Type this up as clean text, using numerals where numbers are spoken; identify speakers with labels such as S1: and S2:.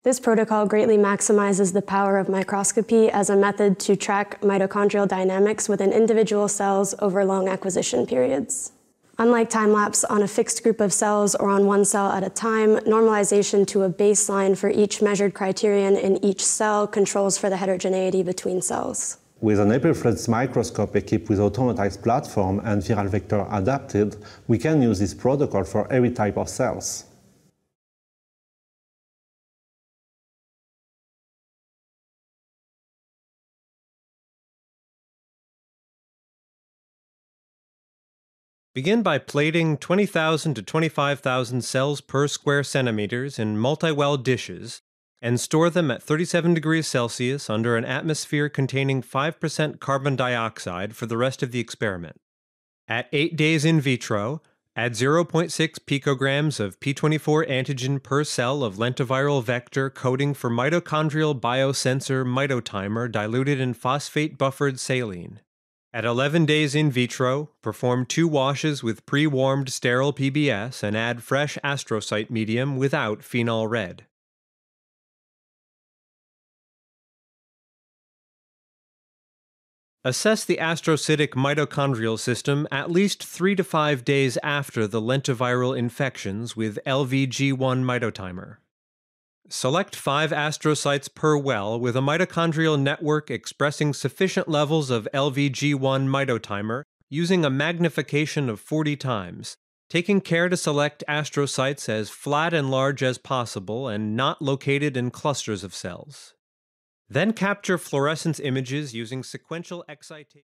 S1: This protocol greatly maximizes the power of microscopy as a method to track mitochondrial dynamics within individual cells over long acquisition periods. Unlike time-lapse on a fixed group of cells or on one cell at a time, normalization to a baseline for each measured criterion in each cell controls for the heterogeneity between cells.
S2: With an hyperfluence microscope equipped with automatized platform and viral vector adapted, we can use this protocol for every type of cells.
S3: Begin by plating 20,000 to 25,000 cells per square centimeters in multi-well dishes and store them at 37 degrees Celsius under an atmosphere containing 5% carbon dioxide for the rest of the experiment. At 8 days in vitro, add 0.6 picograms of P24 antigen per cell of lentiviral vector coding for mitochondrial biosensor mitotimer diluted in phosphate-buffered saline. At 11 days in vitro, perform 2 washes with pre-warmed sterile PBS and add fresh astrocyte medium without phenol red. Assess the astrocytic mitochondrial system at least 3 to 5 days after the lentiviral infections with LVG1 mitotimer. Select 5 astrocytes per well with a mitochondrial network expressing sufficient levels of LVG1 mitotimer using a magnification of 40 times, taking care to select astrocytes as flat and large as possible and not located in clusters of cells. Then capture fluorescence images using sequential excitation.